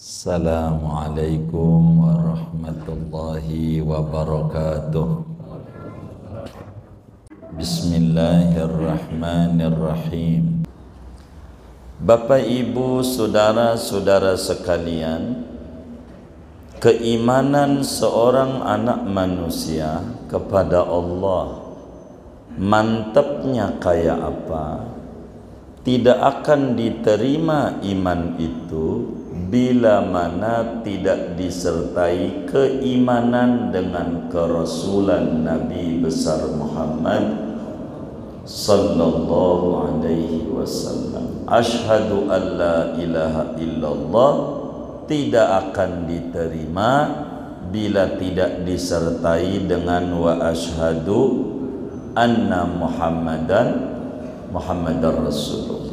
Assalamualaikum warahmatullahi wabarakatuh. Bismillahirrahmanirrahim. Bapak, Ibu, saudara-saudara sekalian, keimanan seorang anak manusia kepada Allah mantapnya kayak apa, tidak akan diterima iman itu bila mana tidak disertai keimanan dengan kerasulan Nabi besar Muhammad sallallahu alaihi wasallam. Asyhadu an la ilaha illallah tidak akan diterima bila tidak disertai dengan wa asyhadu anna Muhammadar Rasulullah.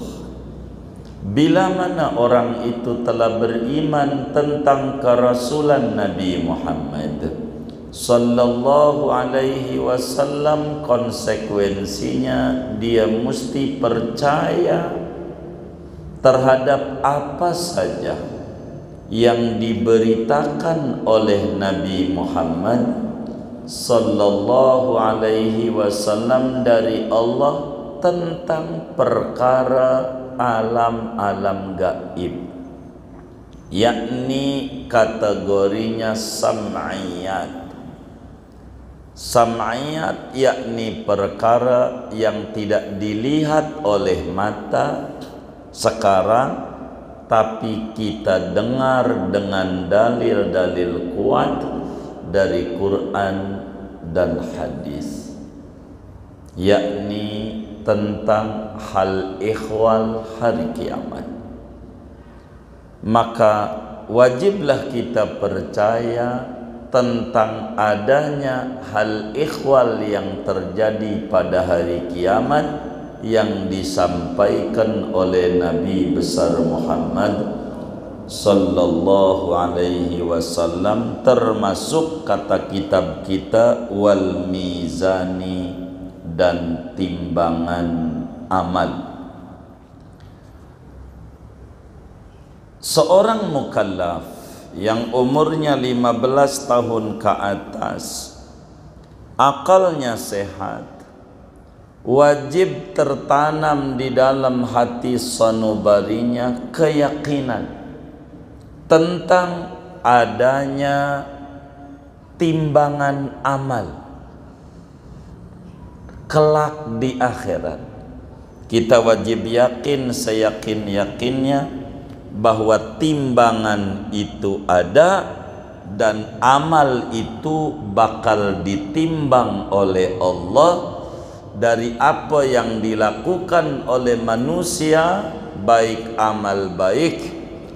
Bila mana orang itu telah beriman tentang kerasulan Nabi Muhammad sallallahu alaihi wasallam, konsekuensinya dia mesti percaya terhadap apa saja yang diberitakan oleh Nabi Muhammad sallallahu alaihi wasallam dari Allah tentang perkara alam-alam gaib, yakni kategorinya sam'iyat. Sam'iyat yakni perkara yang tidak dilihat oleh mata sekarang, tapi kita dengar dengan dalil-dalil kuat dari Quran dan hadis, yakni tentang hal ikhwal hari kiamat. Maka wajiblah kita percaya tentang adanya hal ikhwal yang terjadi pada hari kiamat yang disampaikan oleh Nabi besar Muhammad sallallahu alaihi wasallam, termasuk kata kitab kita wal mizani dan timbangan amal. Seorang mukallaf yang umurnya 15 tahun ke atas, akalnya sehat, wajib tertanam di dalam hati sanubarinya keyakinan tentang adanya timbangan amal kelak di akhirat. Kita wajib yakin seyakin-yakinnya bahwa timbangan itu ada dan amal itu bakal ditimbang oleh Allah dari apa yang dilakukan oleh manusia, baik amal baik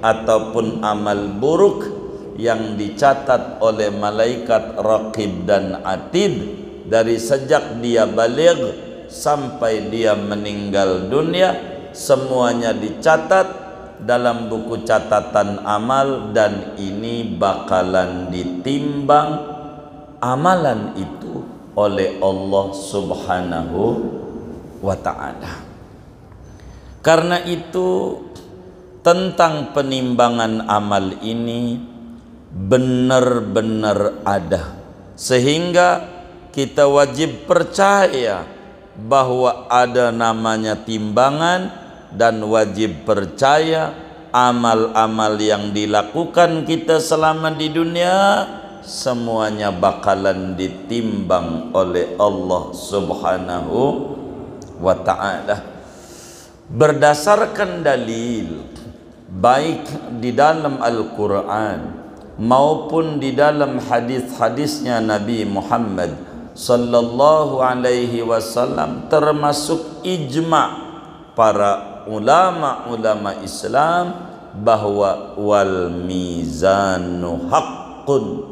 ataupun amal buruk, yang dicatat oleh malaikat Raqib dan Atid dari sejak dia baligh sampai dia meninggal dunia. Semuanya dicatat dalam buku catatan amal, dan ini bakalan ditimbang amalan itu oleh Allah Subhanahu wa ta'ala. Karena itu tentang penimbangan amal ini benar-benar ada, sehingga kita wajib percaya bahwa ada namanya timbangan, dan wajib percaya amal-amal yang dilakukan kita selama di dunia semuanya bakalan ditimbang oleh Allah Subhanahu wa ta'ala berdasarkan dalil baik di dalam Al-Quran maupun di dalam hadis-hadisnya Nabi Muhammad sallallahu alaihi wasallam, termasuk ijma' para ulama-ulama Islam bahwa wal mizanu haqqun,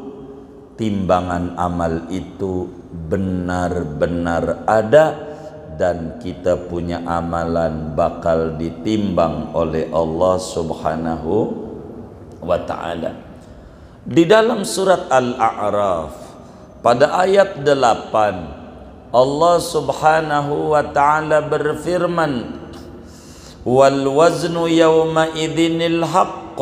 timbangan amal itu benar-benar ada, dan kita punya amalan bakal ditimbang oleh Allah Subhanahu wa ta'ala. Di dalam surat Al-A'raf pada ayat 8, Allah Subhanahu wa ta'ala berfirman, wal waznu yawma idzinil haqq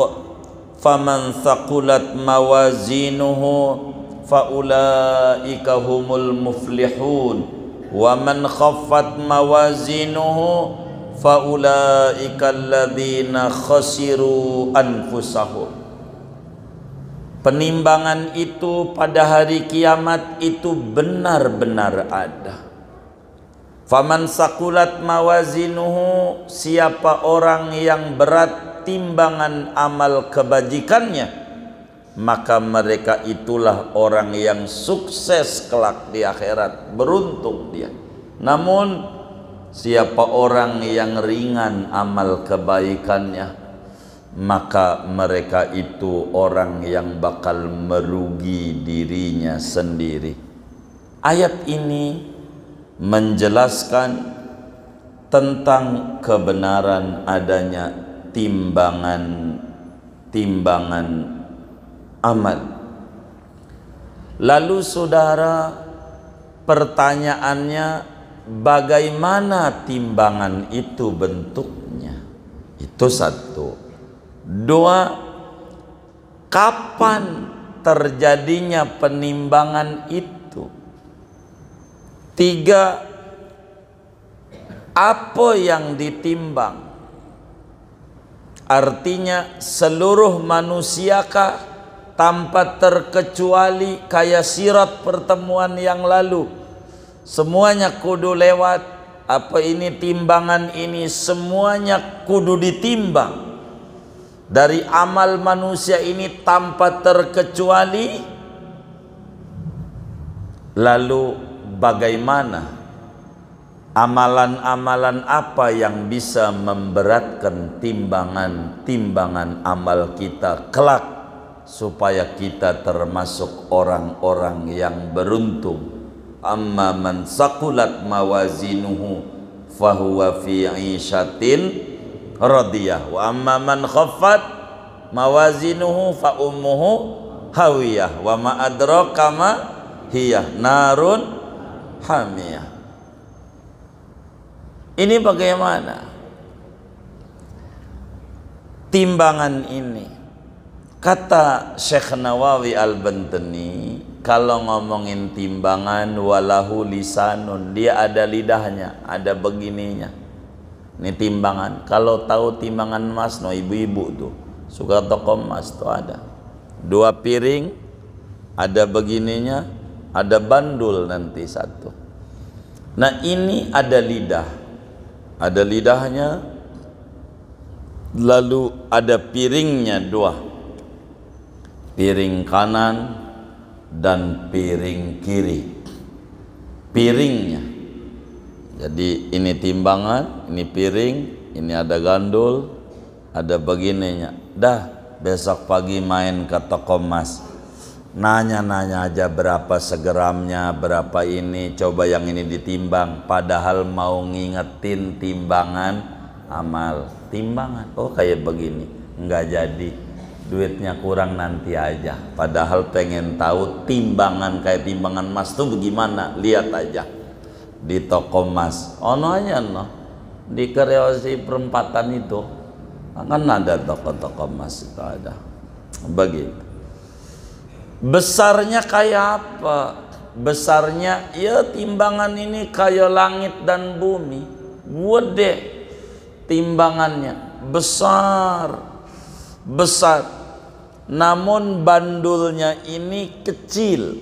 faman thaqulat mawazinuhu faulaika humul muflihun wa man khaffat mawazinuhu faulaika alladzina khasiru anfusahum. Penimbangan itu pada hari kiamat itu benar-benar ada. Faman sakulat mawazinuhu, siapa orang yang berat timbangan amal kebajikannya, maka mereka itulah orang yang sukses kelak di akhirat, beruntung dia. Namun siapa orang yang ringan amal kebaikannya, maka mereka itu orang yang bakal merugi dirinya sendiri. Ayat ini menjelaskan tentang kebenaran adanya timbangan amal. Lalu saudara, pertanyaannya, bagaimana timbangan itu bentuknya? Itu satu. Dua, kapan terjadinya penimbangan itu? Tiga, apa yang ditimbang? Artinya seluruh manusiakah tanpa terkecuali, kayak sirat pertemuan yang lalu, semuanya kudu lewat. Apa ini timbangan ini? Semuanya kudu ditimbang dari amal manusia ini tanpa terkecuali. Lalu bagaimana amalan-amalan apa yang bisa memberatkan timbangan amal kita kelak, supaya kita termasuk orang-orang yang beruntung. Amma man saqulat mawazinuhu fahuwa fi 'ishatin radiyah wa amma man khaffat mawazinuhu fa ummuhu hawiyah wa ma adraka ma hiya narun hamiyah. Ini bagaimana timbangan ini? Kata Syekh Nawawi Al-Bantani, kalau ngomongin timbangan, walahu lisanun, dia ada lidahnya, ada begininya. Ini timbangan. Kalau tahu timbangan emas, no, ibu-ibu tuh suka toko emas tuh ada 2 piring, ada begininya, ada bandul nanti satu. Nah ini ada lidah, ada lidahnya, lalu ada piringnya 2, piring kanan dan piring kiri. Piringnya, jadi ini timbangan, ini piring, ini ada gandul, ada begininya. Dah besok pagi main ke toko emas, nanya-nanya aja berapa segramnya, berapa ini, coba yang ini ditimbang. Padahal mau ngingetin timbangan amal. Timbangan, oh kayak begini, nggak jadi, duitnya kurang nanti aja. Padahal pengen tahu timbangan kayak timbangan emas tuh bagaimana, lihat aja di toko emas. Ono aja no, di Kreosi perempatan itu kan ada toko-toko emas itu ada. Begitu. Besarnya kayak apa? Besarnya ya timbangan ini kayak langit dan bumi. Gede timbangannya, besar. Namun bandulnya ini kecil,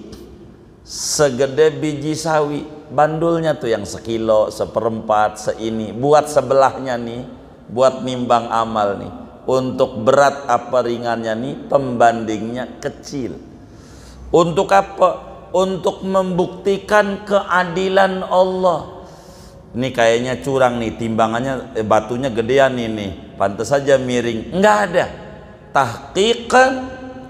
segede biji sawi. Bandulnya tuh yang 1 kilo, 1/4, seini. Buat sebelahnya nih, buat nimbang amal nih. Untuk berat apa ringannya nih, pembandingnya kecil. Untuk apa? Untuk membuktikan keadilan Allah. Ini kayaknya curang nih, timbangannya batunya gedean ini, pantas saja miring. Enggak ada. Tahqiqan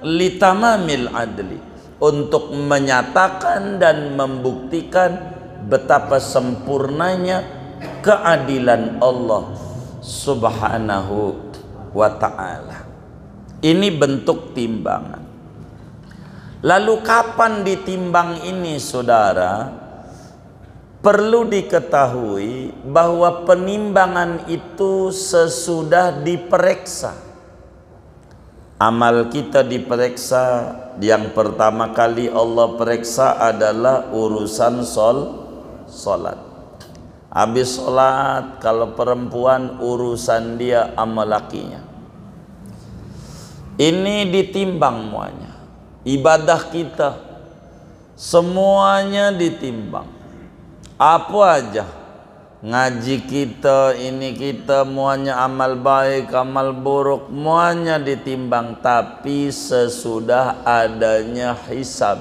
litamamil adli, untuk menyatakan dan membuktikan betapa sempurnanya keadilan Allah Subhanahu wa ta'ala. Ini bentuk timbangan. Lalu kapan ditimbang ini, saudara? Perlu diketahui bahwa penimbangan itu sesudah diperiksa. Amal kita diperiksa, yang pertama kali Allah periksa adalah urusan solat. Habis solat, kalau perempuan urusan dia amal lakinya. Ini ditimbang semuanya. Ibadah kita semuanya ditimbang. Apa aja, ngaji kita, ini kita, semuanya amal baik, amal buruk, semuanya ditimbang. Tapi sesudah adanya hisab.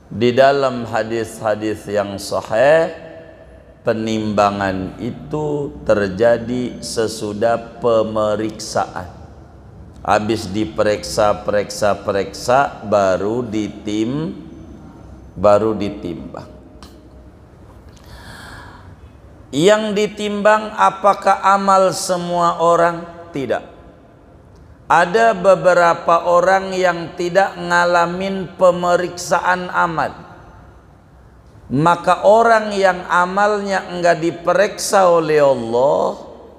Di dalam hadis-hadis yang sahih, penimbangan itu terjadi sesudah pemeriksaan. Habis diperiksa baru ditimbang. Yang ditimbang apakah amal semua orang? Tidak. Ada beberapa orang yang tidak ngalamin pemeriksaan amal. Maka orang yang amalnya enggak diperiksa oleh Allah,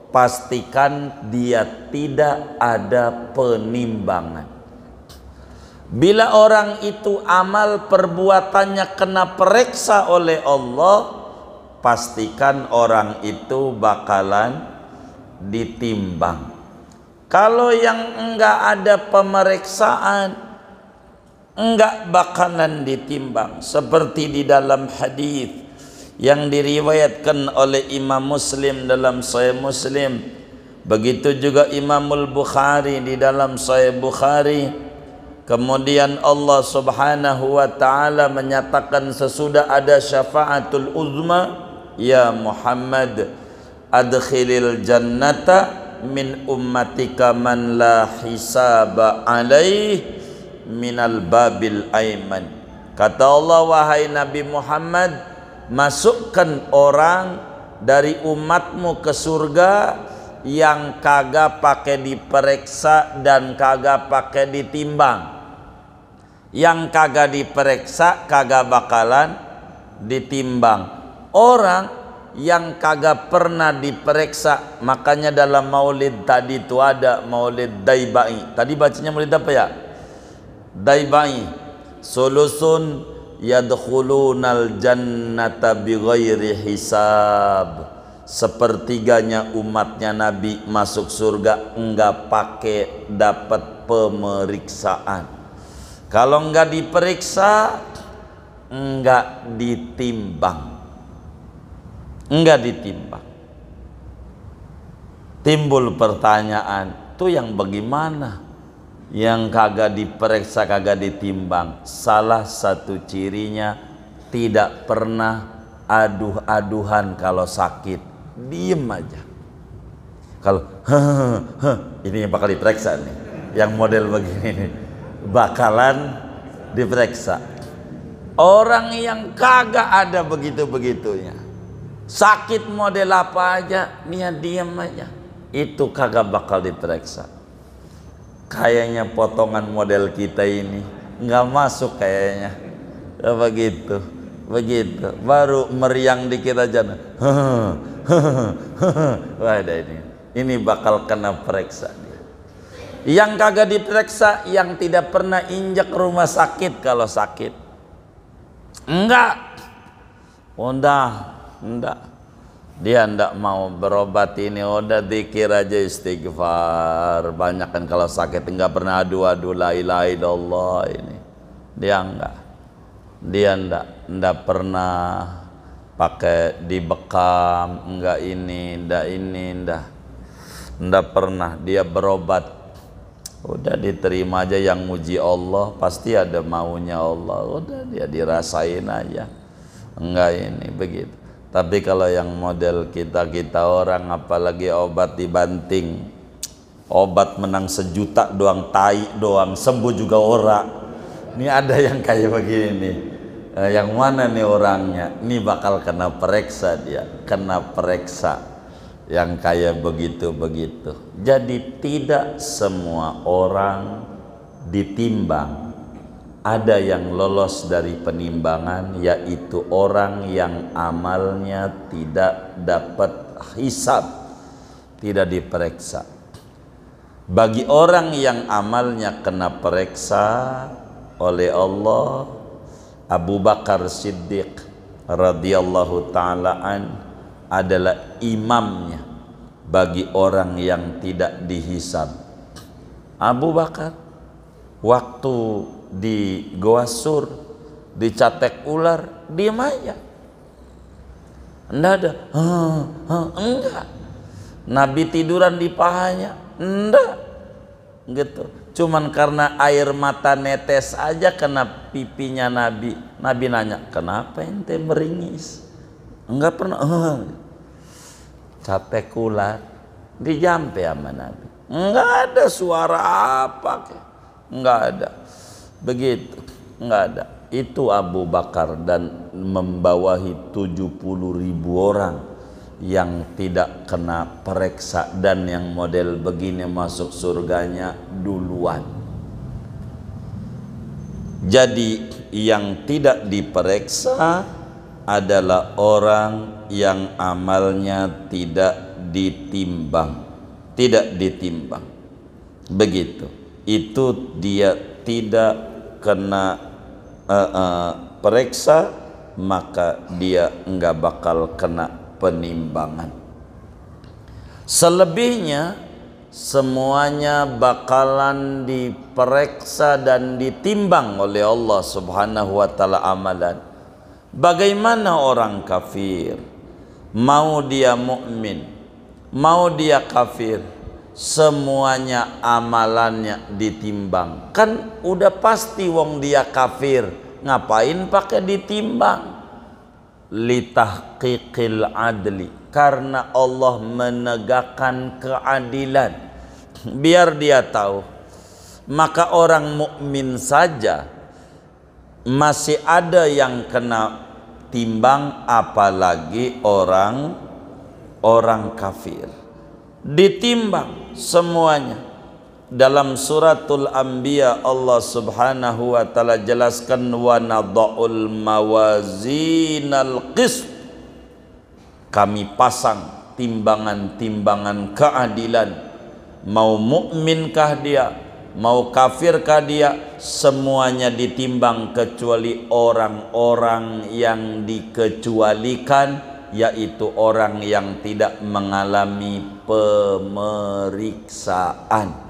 pastikan dia tidak ada penimbangan. Bila orang itu amal perbuatannya kena periksa oleh Allah, pastikan orang itu bakalan ditimbang. Kalau yang enggak ada pemeriksaan, enggak bakalan ditimbang. Seperti di dalam hadis yang diriwayatkan oleh Imam Muslim dalam Sahih Muslim, begitu juga Imamul Bukhari di dalam Sahih Bukhari. Kemudian Allah Subhanahu wa taala menyatakan sesudah ada syafaatul uzma, ya Muhammad adkhilil jannata min ummatika man la hisaba alaih minal babil aiman. Kata Allah, wahai Nabi Muhammad, masukkan orang dari umatmu ke surga yang kagak pakai diperiksa dan kagak pakai ditimbang. Yang kagak diperiksa kagak bakalan ditimbang. Orang yang kagak pernah diperiksa, makanya dalam maulid tadi itu ada maulid Daibai. Tadi bacanya maulid apa ya? Daibai. Sulusun yadkhulunal jannata bighairi hisab. Sepertiganya umatnya Nabi masuk surga enggak pakai dapat pemeriksaan. Kalau enggak diperiksa, enggak ditimbang. Enggak ditimbang. Timbul pertanyaan, itu yang bagaimana? Yang kagak diperiksa, kagak ditimbang. Salah satu cirinya tidak pernah aduh-aduhan kalau sakit. Diem aja. Kalau ini yang bakal diperiksa nih, yang model begini nih, bakalan diperiksa. Orang yang kagak ada begitu-begitunya, sakit model apa aja, dia diem aja, itu kagak bakal diperiksa. Kayaknya potongan model kita ini nggak masuk kayaknya. Begitu baru meriang dikit aja. Wah, ini bakal kena periksa dia. Yang kagak diperiksa, yang tidak pernah injak rumah sakit kalau sakit. Enggak. Dia enggak mau berobat ini, udah zikir aja, istighfar. Banyak kan kalau sakit enggak pernah adu-adu la ilaha illallah ini. Dia enggak pernah pakai dibekam, enggak pernah dia berobat. Udah diterima aja, yang muji Allah pasti ada maunya Allah. Udah dia dirasain aja. Enggak ini begitu. Tapi kalau yang model kita orang, apalagi obat dibanting, obat menang 1 juta doang, tai doang, sembuh juga ora. Ini ada yang kayak begini. Yang mana nih orangnya? Ini bakal kena periksa dia, kena periksa yang kayak begitu-begitu. Jadi tidak semua orang ditimbang. Ada yang lolos dari penimbangan, yaitu orang yang amalnya tidak dapat hisab, tidak diperiksa. Bagi orang yang amalnya kena periksa oleh Allah, Abu Bakar Siddiq radhiyallahu ta'ala an adalah imamnya bagi orang yang tidak dihisab. Abu Bakar waktu di Goa Sur dicatek ular, diam aja, enggak ada, enggak. Nabi tiduran di pahanya, enggak, gitu. Cuman karena air mata netes aja kena pipinya Nabi. Nabi nanya, kenapa ente meringis? Enggak pernah. Catek ular dijampe sama Nabi, enggak ada suara apa, enggak ada, begitu, enggak ada. Itu Abu Bakar dan membawahi 70.000 orang yang tidak kena periksa dan yang model begini masuk surganya duluan. Jadi yang tidak diperiksa adalah orang yang amalnya tidak ditimbang, tidak ditimbang. Begitu. Itu dia tidak kena periksa, maka dia enggak bakal kena penimbangan. Selebihnya semuanya bakalan diperiksa dan ditimbang oleh Allah Subhanahu wa taala amalan. Bagaimana orang kafir, mau dia mukmin, mau dia kafir, semuanya amalannya ditimbang. Kan udah pasti wong dia kafir, ngapain pakai ditimbang? Litahqiqil adli, karena Allah menegakkan keadilan, biar dia tahu. Maka orang mukmin saja masih ada yang kena timbang, apalagi orang kafir. Ditimbang semuanya. Dalam suratul Anbiya Allah Subhanahu wa taala jelaskan, wa nadha'ul mawazinal qist, kami pasang timbangan-timbangan keadilan. Mau mukminkah dia, mau kafirkah dia, semuanya ditimbang kecuali orang-orang yang dikecualikan, yaitu orang yang tidak mengalami pemeriksaan,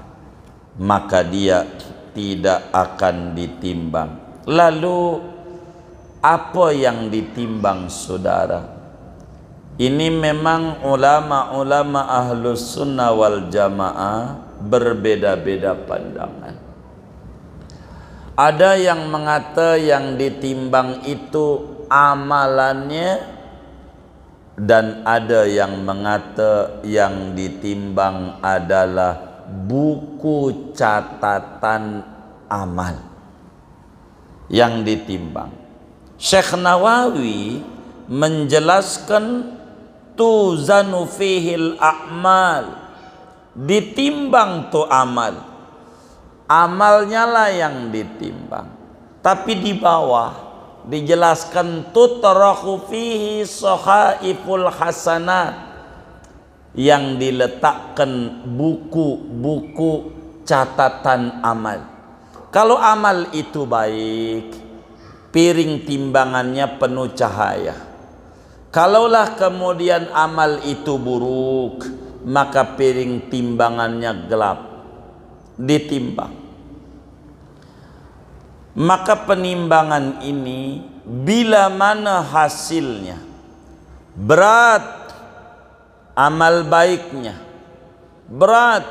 maka dia tidak akan ditimbang. Lalu apa yang ditimbang, saudara? Ini memang ulama-ulama ahlus sunnah wal jamaah berbeda-beda pandangan. Ada yang mengata yang ditimbang itu amalannya, dan ada yang mengata yang ditimbang adalah buku catatan amal yang ditimbang. Syekh Nawawi menjelaskan tuzanu fihil a'mal, ditimbang tuh amal, amalnya lah yang ditimbang. Tapi di bawah dijelaskan tutrahu fihi sahaiful hasanat, yang diletakkan buku-buku catatan amal. Kalau amal itu baik, piring timbangannya penuh cahaya. Kalaulah kemudian amal itu buruk, maka piring timbangannya gelap, ditimbang. Maka penimbangan ini bila mana hasilnya berat, amal baiknya berat,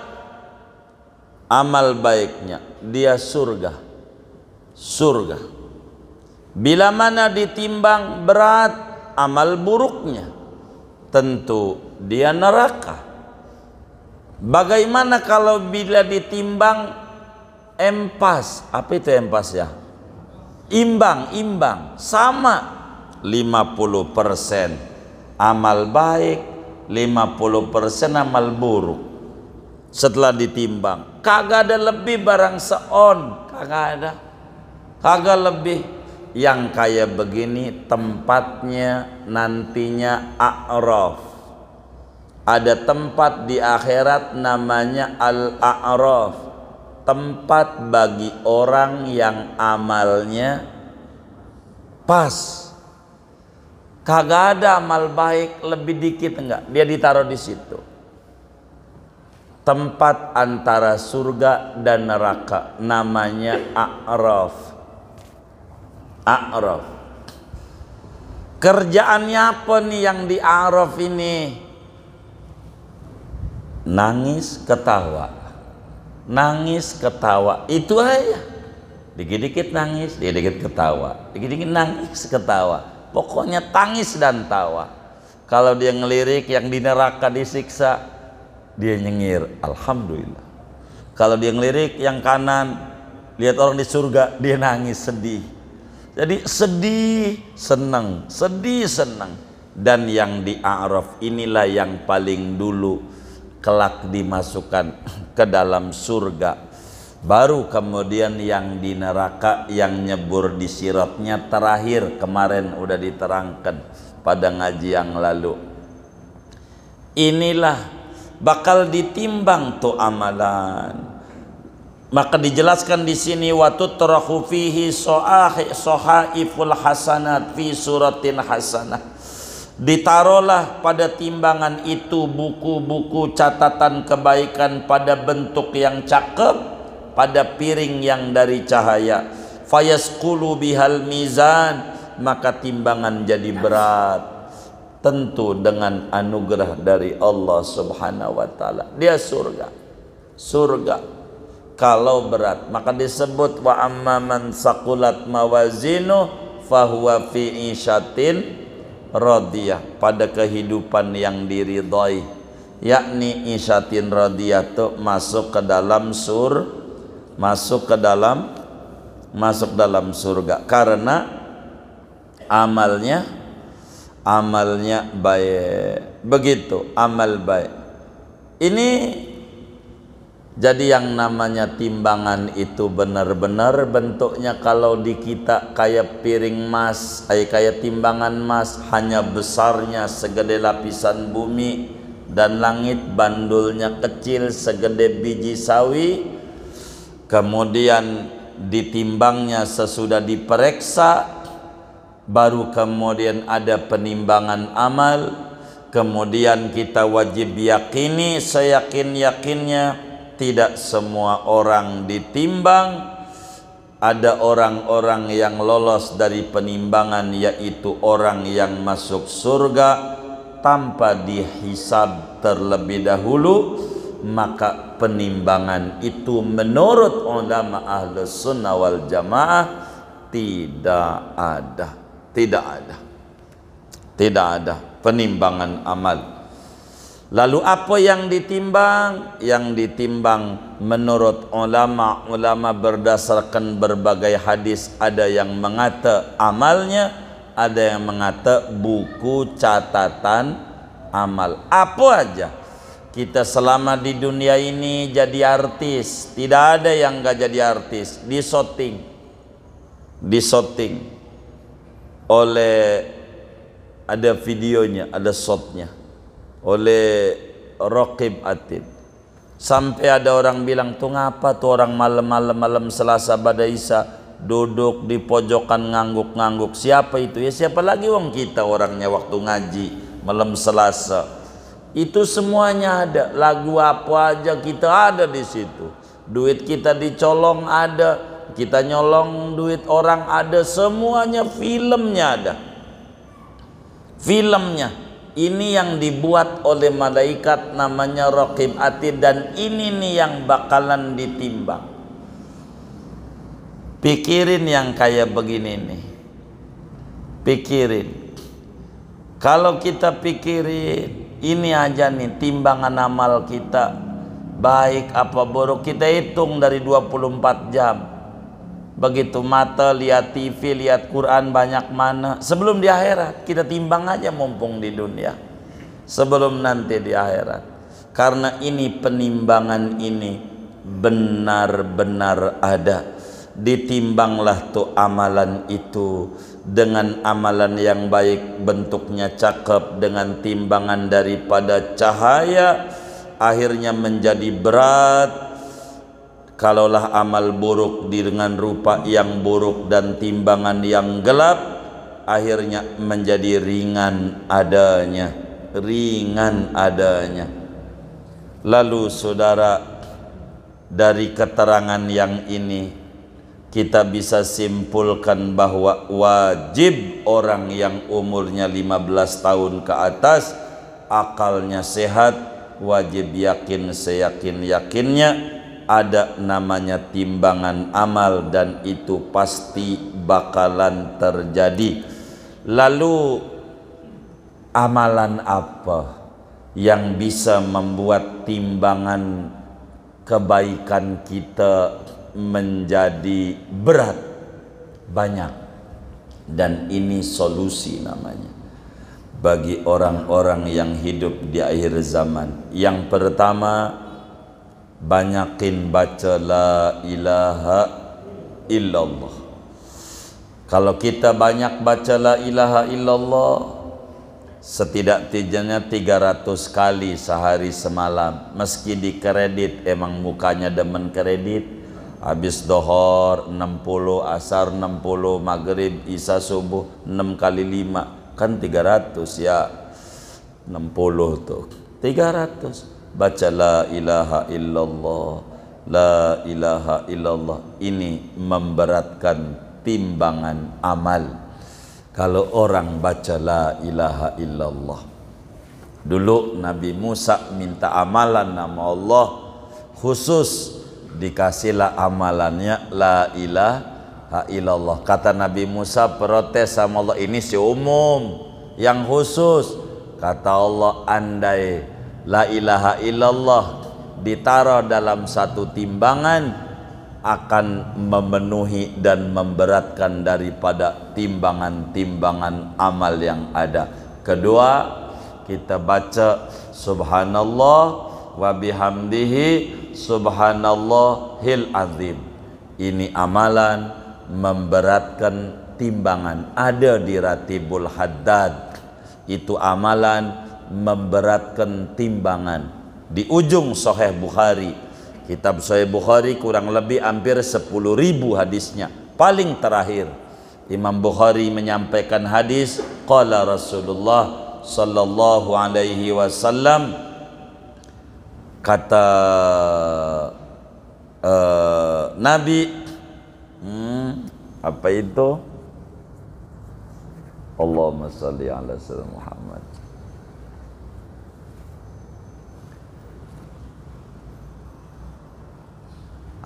amal baiknya dia surga. Bila mana ditimbang berat, amal buruknya tentu dia neraka. Bagaimana kalau bila ditimbang empas? Apa itu empas ya? Imbang, sama 50% amal baik, 50% amal buruk. Setelah ditimbang kagak ada lebih barang seon, kagak lebih. Yang kayak begini tempatnya nantinya A'raf. Ada tempat di akhirat namanya Al-A'raf, tempat bagi orang yang amalnya pas. Kagak ada amal baik lebih dikit, enggak, dia ditaruh di situ. Tempat antara surga dan neraka namanya A'raf. A'raf. Kerjaannya apa nih yang di A'raf ini? Nangis ketawa, nangis ketawa, itu aja. Dikit-dikit nangis, dikit-dikit ketawa, dikit-dikit nangis ketawa, pokoknya tangis dan tawa. Kalau dia ngelirik yang di neraka disiksa, dia nyengir alhamdulillah. Kalau dia ngelirik yang kanan, lihat orang di surga, dia nangis sedih. Jadi sedih senang, sedih senang. Dan yang di A'raf inilah yang paling dulu kelak dimasukkan ke dalam surga. Baru kemudian yang di neraka, yang nyebur di siratnya terakhir, kemarin udah diterangkan pada ngaji yang lalu. Inilah bakal ditimbang tuh amalan. Maka dijelaskan di sini, wa tutrahu fihi sohaiful hasanat fi suratin hasanah. Ditaruhlah pada timbangan itu buku-buku catatan kebaikan pada bentuk yang cakep, pada piring yang dari cahaya. Fayasqulu bihal mizan, maka timbangan jadi berat. Tentu dengan anugerah dari Allah Subhanahu wa taala. Dia surga. Surga. Kalau berat, maka disebut wa amma man saqulat mawazinu fahuwa fi isyatin radiyah, pada kehidupan yang diridhai, yakni isyatin radiyah itu masuk ke dalam masuk dalam surga karena amalnya baik. Begitu amal baik ini. Jadi yang namanya timbangan itu benar-benar bentuknya kalau di kita kayak piring emas, kayak timbangan emas, hanya besarnya segede lapisan bumi dan langit, bandulnya kecil segede biji sawi. Kemudian ditimbangnya sesudah diperiksa, baru kemudian ada penimbangan amal. Kemudian kita wajib yakini, seyakin-yakinnya tidak semua orang ditimbang. Ada orang-orang yang lolos dari penimbangan, yaitu orang yang masuk surga tanpa dihisab terlebih dahulu. Maka penimbangan itu menurut ulama Ahlus Sunnah wal Jamaah tidak ada penimbangan amal. Lalu apa yang ditimbang? Yang ditimbang menurut ulama berdasarkan berbagai hadis. Ada yang mengata amalnya, ada yang mengata buku catatan amal. Apa aja. Kita selama di dunia ini jadi artis, tidak ada yang gak jadi artis. Disoting oleh, ada videonya, ada shotnya oleh Raqib Atid. Sampai ada orang bilang, tuh ngapa tuh orang malam Selasa pada Isya duduk di pojokan ngangguk-ngangguk. Siapa itu? Ya siapa lagi, wong kita orangnya waktu ngaji malam Selasa. Itu semuanya ada. Lagu apa aja kita ada di situ. Duit kita dicolong ada, kita nyolong duit orang ada, semuanya. Filmnya ada, filmnya. Ini yang dibuat oleh malaikat namanya Raqib Atid, dan ini nih yang bakalan ditimbang. Pikirin yang kayak begini nih, pikirin. Kalau kita pikirin ini aja nih, timbangan amal kita baik apa buruk, kita hitung dari 24 jam. Begitu mata lihat TV, lihat Quran banyak mana. Sebelum di akhirat kita timbang aja, mumpung di dunia, sebelum nanti di akhirat. Karena ini penimbangan ini benar-benar ada. ditimbanglah tuh amalan itu dengan amalan yang baik, bentuknya cakep, dengan timbangan daripada cahaya, akhirnya menjadi berat. Kalaulah amal buruk dengan rupa yang buruk dan timbangan yang gelap, akhirnya menjadi ringan adanya, ringan adanya. Lalu saudara, dari keterangan yang ini kita bisa simpulkan bahwa wajib orang yang umurnya 15 tahun ke atas, akalnya sehat, wajib yakin seyakin-yakinnya ada namanya timbangan amal, dan itu pasti bakalan terjadi. Lalu amalan apa yang bisa membuat timbangan kebaikan kita menjadi berat? Banyak, dan ini solusi namanya bagi orang-orang yang hidup di akhir zaman. Yang pertama, banyakin baca la ilaha illallah. Kalau kita banyak baca la ilaha illallah, setidak-tidaknya 300 kali sehari semalam, meski dikredit, emang mukanya demen kredit, habis dohor 60, asar 60, maghrib, isya, subuh 6 kali 5, kan 300 ya, 60 tuh 300. Baca la ilaha illallah, la ilaha illallah. Ini memberatkan timbangan amal kalau orang baca la ilaha illallah. Dulu Nabi Musa minta amalan nama Allah khusus, dikasihlah amalannya la ilaha illallah. Kata Nabi Musa, protes sama Allah, ini si umum, yang khusus. Kata Allah, andai la ilaha illallah ditaruh dalam satu timbangan, akan memenuhi dan memberatkan daripada timbangan-timbangan amal yang ada. Kedua, kita baca subhanallah wa bihamdihi subhanallahil azim. Ini amalan memberatkan timbangan. Ada di Ratibul Haddad, itu amalan memberatkan timbangan. Di ujung Sahih Bukhari, kitab Sahih Bukhari kurang lebih hampir 10.000 hadisnya. Paling terakhir Imam Bukhari menyampaikan hadis, qala Rasulullah sallallahu alaihi wasallam, kata Nabi, apa itu? Allahumma salli ala sayyidina Muhammad.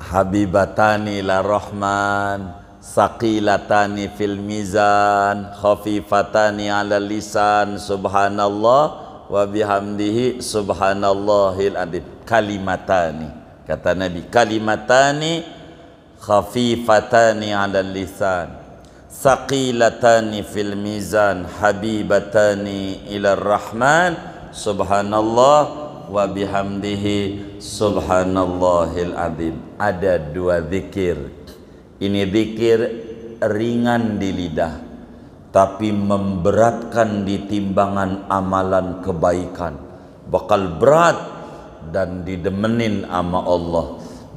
Habibatani la rahman, saqilatani fil mizan, khafifatani ala lisan, subhanallah wa bihamdihi subhanallahil adzim. Kalimatani, kata Nabi, kalimatani khafifatani ala lisan, saqilatani fil mizan, habibatani ila rahman, subhanallah wa bihamdihi subhanallahil adzim. Ada dua zikir. Ini zikir ringan di lidah, tapi memberatkan di timbangan amalan kebaikan. Bakal berat dan didemenin sama Allah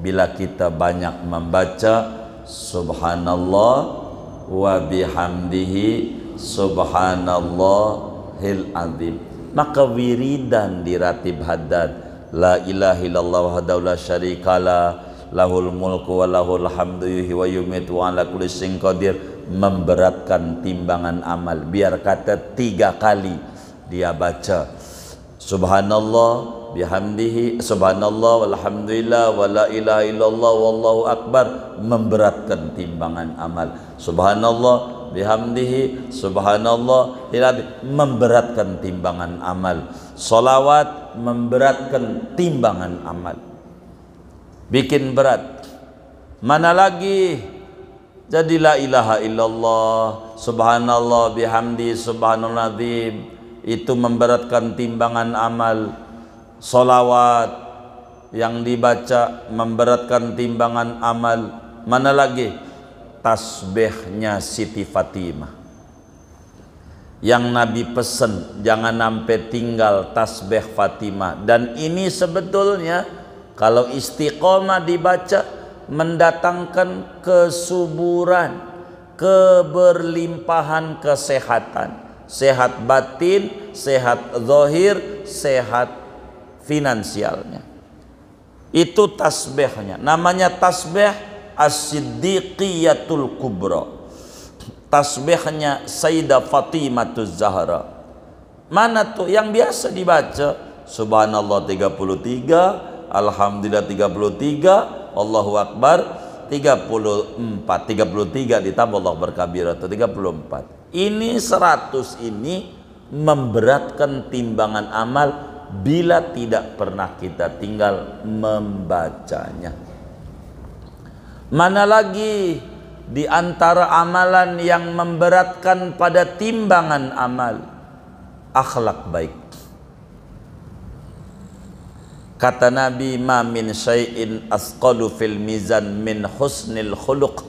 bila kita banyak membaca subhanallah wa bihamdihi subhanallahil adzim. Maka wiridan di Ratib Haddad, la ilaha illallah wahdahu la syarikalah, lahul mulku wa lahul hamdu yuhyi wa yumiitu wa ala kulli syai'in qadir, memberatkan timbangan amal. Biar kata 3 kali dia baca subhanallah bihamdihi subhanallah walhamdulillah wa la ilaha illallah wallahu akbar, memberatkan timbangan amal. Subhanallah bihamdihi subhanallah memberatkan timbangan amal. Salawat memberatkan timbangan amal, bikin berat. Mana lagi jadi la ilaha illallah subhanallah bihamdi subhanallazim, itu memberatkan timbangan amal. Salawat yang dibaca memberatkan timbangan amal. Mana lagi? Tasbihnya Siti Fatimah yang Nabi pesen jangan sampai tinggal tasbih Fatimah. Dan ini sebetulnya kalau istiqomah dibaca mendatangkan kesuburan, keberlimpahan kesehatan, sehat batin, sehat zahir, sehat finansialnya. Itu tasbihnya, namanya tasbih As-Siddiqiyatul Kubra, tasbihnya Sayyidah Fatimatuz Zahra. Mana tuh yang biasa dibaca? Subhanallah 33, Alhamdulillah 33, Allahu Akbar 34, 33 ditambah Allah berkabir atau 34. Ini 100 ini memberatkan timbangan amal bila tidak pernah kita tinggal membacanya. Mana lagi di antara amalan yang memberatkan pada timbangan amal? Akhlak baik. Kata Nabi, ma min syai'in asqalu fil mizan min husnil khuluq.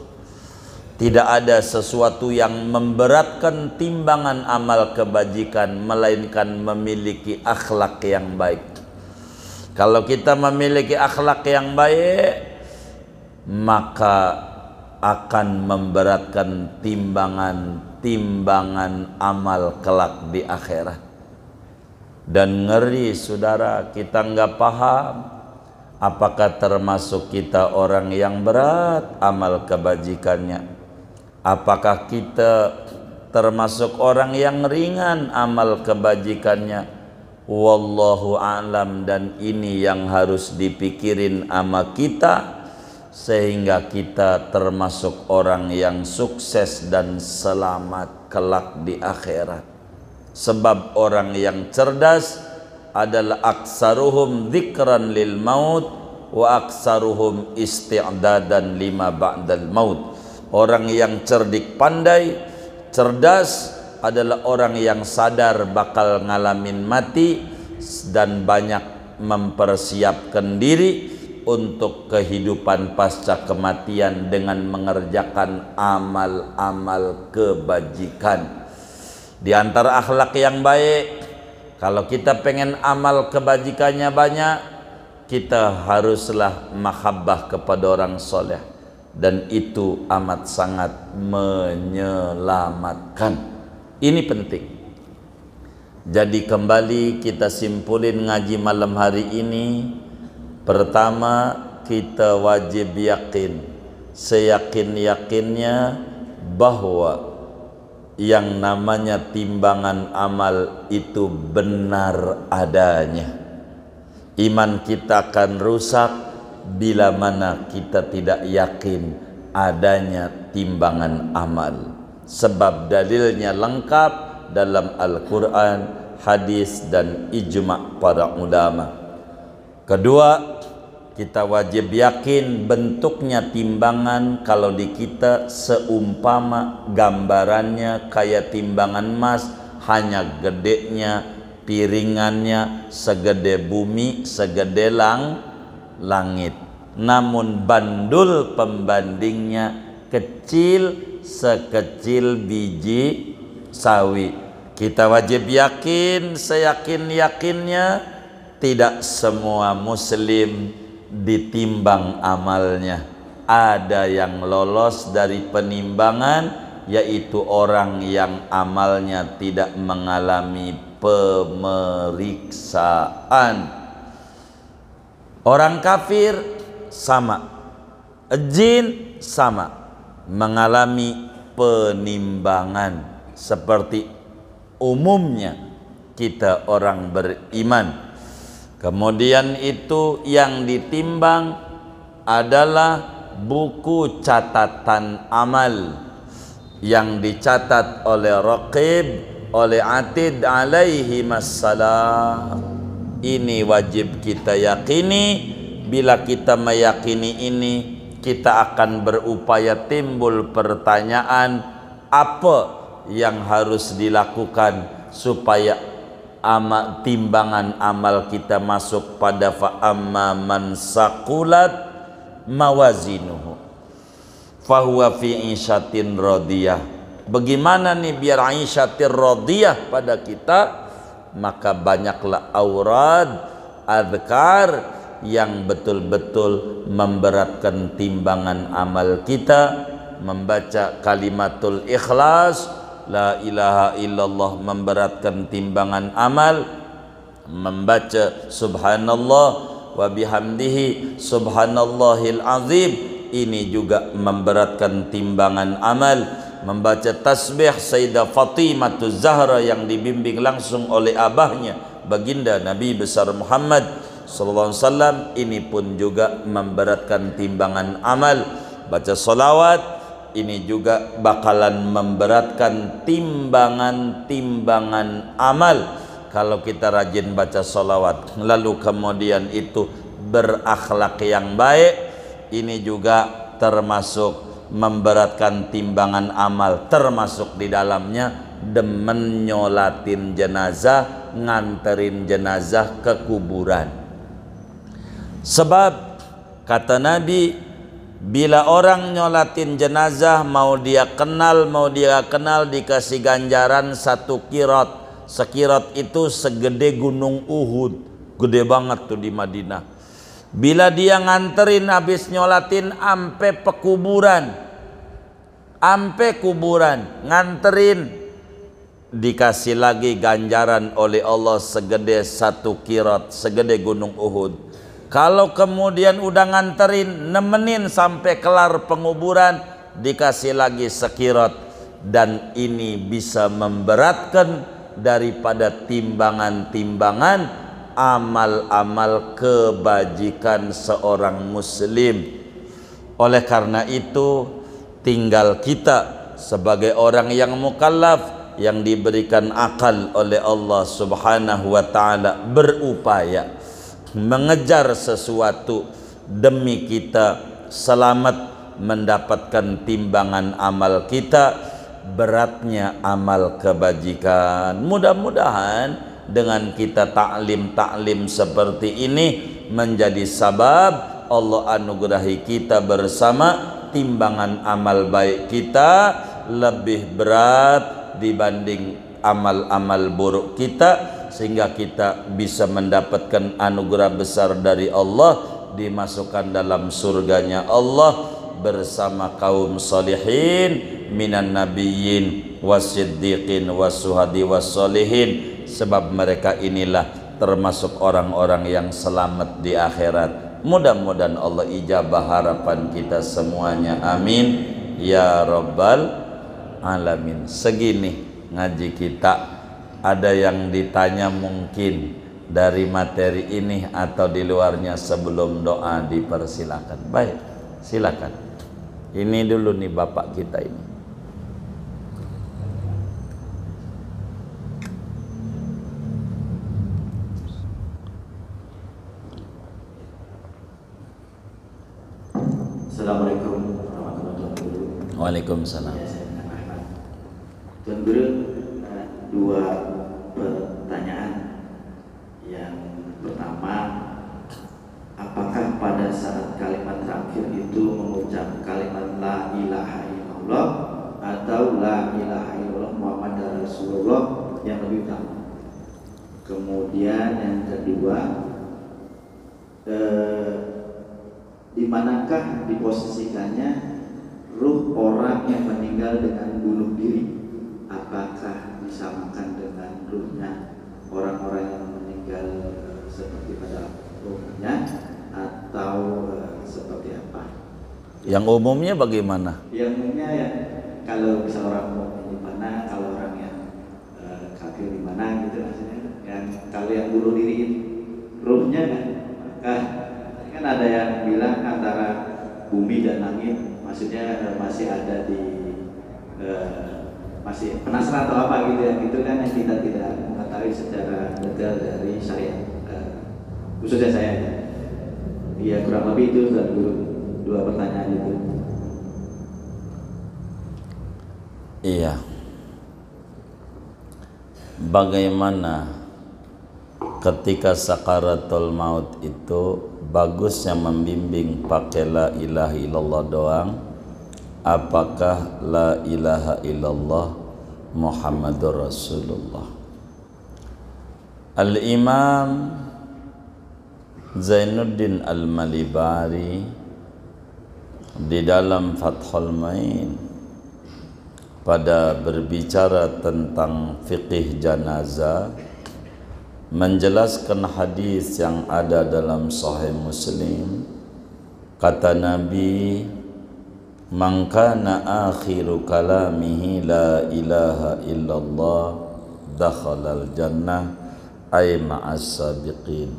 Tidak ada sesuatu yang memberatkan timbangan amal kebajikan melainkan memiliki akhlak yang baik. Kalau kita memiliki akhlak yang baik, maka akan memberatkan timbangan amal kelak di akhirat. Dan ngeri saudara, kita nggak paham apakah termasuk kita orang yang berat amal kebajikannya, apakah kita termasuk orang yang ringan amal kebajikannya. Wallahu a'lam. Dan ini yang harus dipikirin sama kita, sehingga kita termasuk orang yang sukses dan selamat kelak di akhirat. Sebab orang yang cerdas adalah aksaruhum dzikran lil maut wa aksaruhum isti'dadan lima ba'dal maut. Orang yang cerdik pandai, cerdas adalah orang yang sadar bakal ngalamin mati dan banyak mempersiapkan diri untuk kehidupan pasca kematian dengan mengerjakan amal-amal kebajikan. Di antara akhlak yang baik, kalau kita pengen amal kebajikannya banyak, kita haruslah mahabbah kepada orang soleh, dan itu amat sangat menyelamatkan. Ini penting. Jadi kembali kita simpulin ngaji malam hari ini. Pertama, kita wajib yakin, seyakin-yakinnya bahwa yang namanya timbangan amal itu benar adanya. Iman kita akan rusak bila mana kita tidak yakin adanya timbangan amal. Sebab dalilnya lengkap dalam Al-Quran, hadis, dan ijma' para ulama. Kedua, kita wajib yakin bentuknya timbangan kalau di kita seumpama gambarannya kayak timbangan emas, hanya gedenya piringannya segede bumi, segede langit. Namun bandul pembandingnya kecil sekecil biji sawi. Kita wajib yakin, seyakin-yakinnya tidak semua muslim ditimbang amalnya. Ada yang lolos dari penimbangan, yaitu orang yang amalnya tidak mengalami pemeriksaan. Orang kafir sama, jin sama, mengalami penimbangan seperti umumnya kita orang beriman. Kemudian itu yang ditimbang adalah buku catatan amal yang dicatat oleh Raqib, oleh Atid alaihi wassalam. Ini wajib kita yakini. Bila kita meyakini ini, kita akan berupaya. Timbul pertanyaan, apa yang harus dilakukan supaya timbangan amal kita masuk pada fa amma man saqulat mawazinuhu. fahuwa fi isyatin radiyah. Bagaimana nih biar isyatin radiyah pada kita? Maka banyaklah aurad, azkar yang betul-betul memberatkan timbangan amal kita. Membaca kalimatul ikhlas, la ilaha illallah, memberatkan timbangan amal. Membaca subhanallah wa bihamdihi subhanallahil azim, ini juga memberatkan timbangan amal. Membaca tasbih Sayyidah Fatimah Zahra yang dibimbing langsung oleh abahnya baginda Nabi besar Muhammad sallallahu alaihi wasallam, ini pun juga memberatkan timbangan amal. Baca salawat, ini juga bakalan memberatkan timbangan amal. Kalau kita rajin baca salawat, lalu kemudian itu berakhlak yang baik, ini juga termasuk memberatkan timbangan amal. Termasuk di dalamnya demen nyolatin jenazah, nganterin jenazah ke kuburan. Sebab kata Nabi, bila orang nyolatin jenazah, mau dia kenal dikasih ganjaran 1 kirat. Sekirat itu segede gunung Uhud, gede banget tuh di Madinah. Bila dia nganterin habis nyolatin ampe kuburan, nganterin, dikasih lagi ganjaran oleh Allah segede 1 kirat, segede gunung Uhud. Kalau kemudian udah nganterin, nemenin sampai kelar penguburan, dikasih lagi sekirat. Dan ini bisa memberatkan daripada timbangan-timbangan amal-amal kebajikan seorang muslim. Oleh karena itu, tinggal kita sebagai orang yang mukallaf, yang diberikan akal oleh Allah Subhanahu wa ta'ala, berupaya mengejar sesuatu demi kita selamat mendapatkan timbangan amal kita, beratnya amal kebajikan. Mudah-mudahan dengan kita taklim seperti ini menjadi sabab Allah anugerahi kita bersama timbangan amal baik kita lebih berat dibanding amal-amal buruk kita, sehingga kita bisa mendapatkan anugerah besar dari Allah, dimasukkan dalam surganya Allah bersama kaum salihin minan nabiyyin wasiddiqin wasuhadi wassolihin. Sebab mereka inilah termasuk orang-orang yang selamat di akhirat. Mudah-mudahan Allah ijabah harapan kita semuanya, amin ya rabbal alamin. Segini ngaji kita. Ada yang ditanya mungkin dari materi ini atau di luarnya? Sebelum doa dipersilakan. Baik, silakan. Ini dulu nih bapak kita ini. Assalamualaikum warahmatullahi wabarakatuh. Waalaikumsalam. Tuan Guru, 2 pertanyaan. Yang pertama, apakah pada saat kalimat terakhir itu mengucap kalimat la ilaha illallah atau la ilaha illallah Muhammad Rasulullah yang lebih utama? Kemudian yang kedua, di manakah diposisikannya ruh orang yang meninggal dengan bunuh diri? Apakah disamakan dengan ruhnya orang-orang yang meninggal seperti pada ruhnya, atau seperti apa? Yang umumnya bagaimana? Yang umumnya ya, kalau bisa orang mukmin di mana, kalau orang yang kafir di mana gitu maksudnya. Yang kalau yang bunuh diri ruhnya kan, maka kan ada yang bilang antara bumi dan langit, maksudnya masih ada di masih penasaran atau apa gitu ya, itu kan yang kita tidak mengetahui secara detail dari syariat, khususnya saya ya. Iya, kurang lebih itu Ustaz Guru, 2 pertanyaan itu. Iya. Bagaimana ketika sakaratul maut itu bagusnya membimbing pakai la ilaha illallah doang apakah la ilaha illallah Muhammadur Rasulullah. Al-Imam Zainuddin Al-Malibari di dalam Fathul Main pada berbicara tentang fiqih janazah menjelaskan hadis yang ada dalam Sahih Muslim. Kata Nabi, man kana akhiru kalamihi la ilaha illallah dakhalal jannah ay ma'as sabiqin.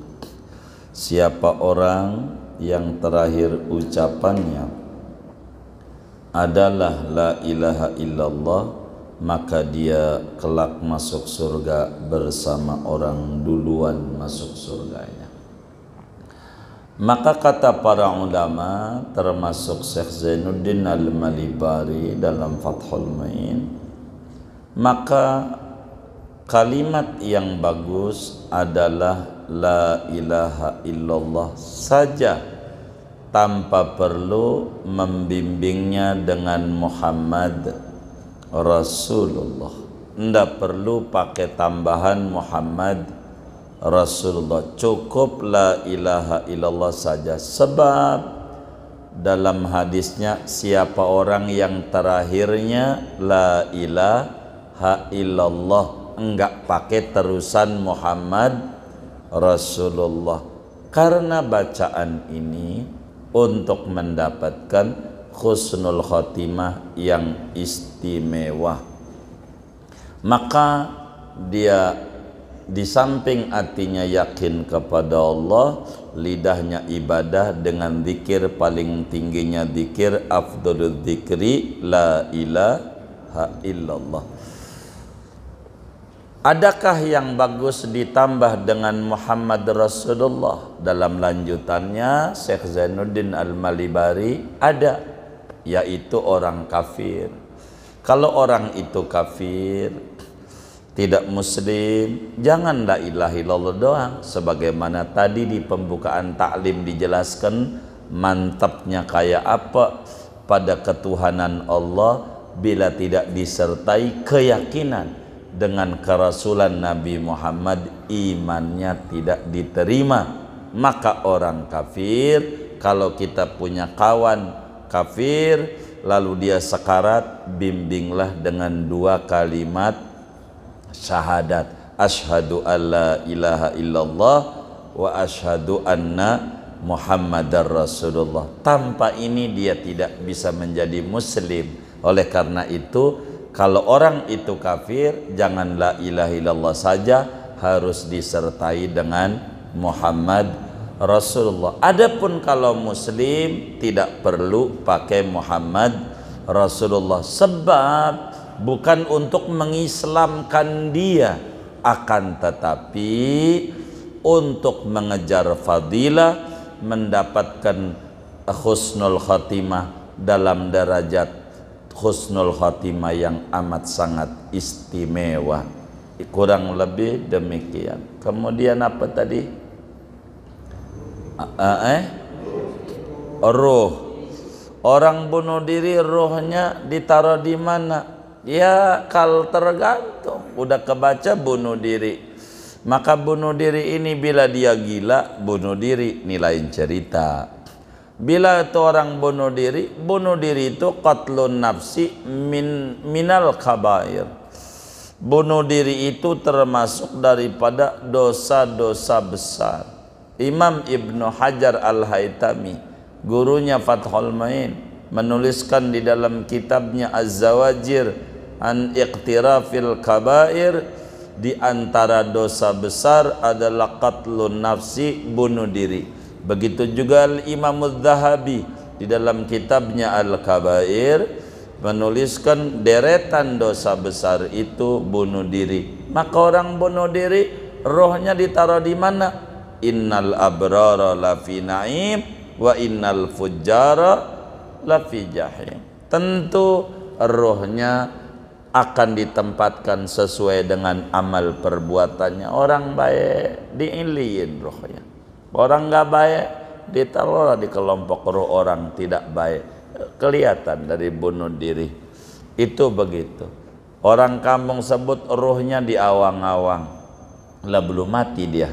Siapa orang yang terakhir ucapannya adalah la ilaha illallah, maka dia kelak masuk surga bersama orang duluan masuk surganya. Maka kata para ulama termasuk Syekh Zainuddin Al-Malibari dalam Fathul Main, maka kalimat yang bagus adalah la ilaha illallah saja, tanpa perlu membimbingnya dengan Muhammad Rasulullah. Tidak perlu pakai tambahan Muhammad Rasulullah, cukup la ilaha illallah saja. Sebab dalam hadisnya, siapa orang yang terakhirnya la ilaha illallah, enggak pakai terusan Muhammad Rasulullah. Karena bacaan ini untuk mendapatkan husnul khotimah yang istimewa, maka dia di samping hatinya yakin kepada Allah, lidahnya ibadah dengan zikir paling tingginya zikir, afdhalul dzikri la ilaha illallah. Adakah yang bagus ditambah dengan Muhammad Rasulullah? Dalam lanjutannya Syekh Zainuddin Al-Malibari ada, yaitu orang kafir. Kalau orang itu kafir, tidak muslim, jangan la ilaha illallah doang. Sebagaimana tadi di pembukaan taklim dijelaskan mantapnya kayak apa pada ketuhanan Allah bila tidak disertai keyakinan dengan kerasulan Nabi Muhammad, imannya tidak diterima. Maka orang kafir, kalau kita punya kawan kafir lalu dia sekarat, bimbinglah dengan dua kalimat syahadat, asyhadu alla ilaha illallah wa asyhadu anna Muhammadar Rasulullah. Tanpa ini dia tidak bisa menjadi muslim. Oleh karena itu, kalau orang itu kafir, jangan la ilaha illallah saja, harus disertai dengan Muhammad Rasulullah. Adapun kalau muslim, tidak perlu pakai Muhammad Rasulullah, sebab bukan untuk mengislamkan dia, akan tetapi untuk mengejar fadilah, mendapatkan husnul khatimah dalam derajat husnul khatimah yang amat sangat istimewa. Kurang lebih demikian. Kemudian apa tadi? Ruh. Orang bunuh diri, ruhnya ditaruh di mana? Ya, kal tergantung. Udah kebaca bunuh diri. Maka bunuh diri ini bila dia gila, bunuh diri, ini lain cerita. Bila itu orang bunuh diri itu qatlun nafsi minal kabair. Bunuh diri itu termasuk daripada dosa-dosa besar. Imam Ibnu Hajar Al-Haytami, gurunya Fathul Main, menuliskan di dalam kitabnya Az-Zawajir an Iqtirafil Kabair, di antara dosa besar adalah qatlun nafsi, bunuh diri. Begitu juga Imam Az-Zahabi di dalam kitabnya Al-Kabair menuliskan deretan dosa besar itu bunuh diri. Maka orang bunuh diri, rohnya ditaruh di mana? Innal abrara lafi na'im wa innal fujjara lafi jahim. Tentu rohnya akan ditempatkan sesuai dengan amal perbuatannya. Orang baik diiliin rohnya, orang nggak baik ditaruh di kelompok roh orang tidak baik. kelihatan dari bunuh diri. Itu begitu. Orang kampung sebut ruhnya di awang-awang, lah belum mati dia,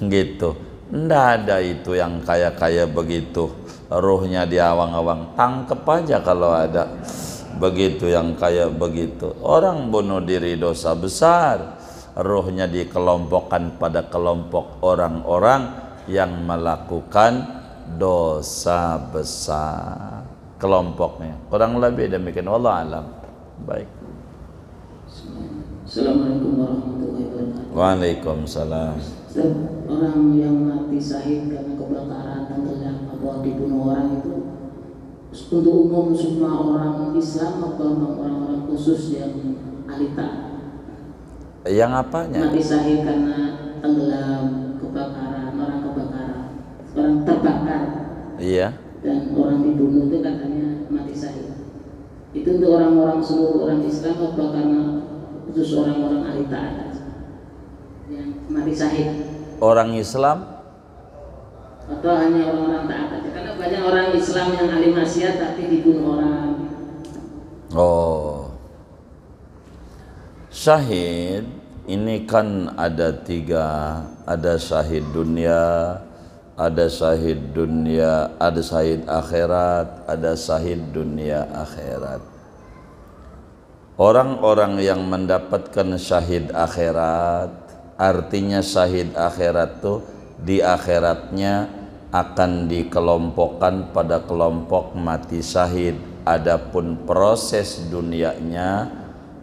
gitu. Nggak ada itu yang kaya-kaya begitu, ruhnya di awang-awang. Tangkep aja kalau ada begitu yang kaya begitu. Orang bunuh diri dosa besar, ruhnya dikelompokkan pada kelompok orang-orang yang melakukan dosa besar. Kelompoknya kurang lebih demikian. Wallahu alam. Baik. Assalamualaikum warahmatullahi wabarakatuh. Waalaikumsalam. Ustaz, orang yang mati syahid karena kebakaran, tenggelam atau dibunuh orang itu untuk umum semua orang Islam atau orang-orang khusus yang ahli taat? Yang apanya? Mati syahid karena tenggelam, kebakaran, orang terbakar. Iya. Dan orang dibunuh itu katanya mati syahid. Itu untuk orang-orang seluruh orang Islam atau karena khusus orang-orang ahli taat yang mati syahid? Orang Islam Atau hanya orang-orang taat aja? Karena banyak orang Islam yang ahli maksiat tapi dibunuh orang. Oh, syahid ini kan ada tiga, ada syahid dunia, ada syahid dunia, ada syahid akhirat, ada syahid dunia akhirat. Orang-orang yang mendapatkan syahid akhirat, artinya syahid akhirat tuh di akhiratnya akan dikelompokkan pada kelompok mati syahid. Adapun proses dunianya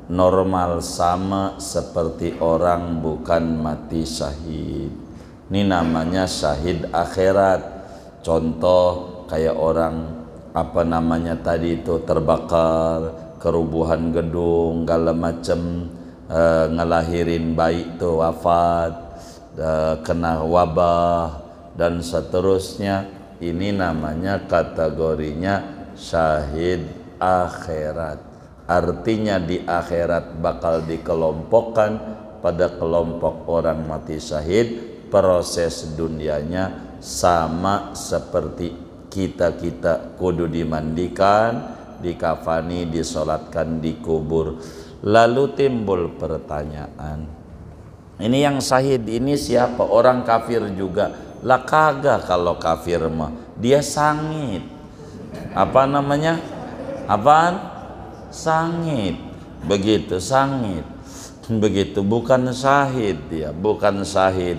normal sama seperti orang bukan mati syahid. Ini namanya syahid akhirat. Contoh kayak orang apa namanya tadi itu terbakar, kerubuhan gedung, segala macam, ngelahirin bayi itu wafat, kena wabah dan seterusnya. Ini namanya kategorinya syahid akhirat. Artinya di akhirat bakal dikelompokkan pada kelompok orang mati syahid. Proses dunianya sama seperti kita kudu dimandikan, dikafani, disolatkan, dikubur. Lalu timbul pertanyaan, ini yang syahid ini siapa? Orang kafir juga? Lah kagak, kalau kafir mah dia sangit. Apa namanya? Apaan? Sangit. Begitu, sangit. Begitu, bukan syahid dia, bukan syahid.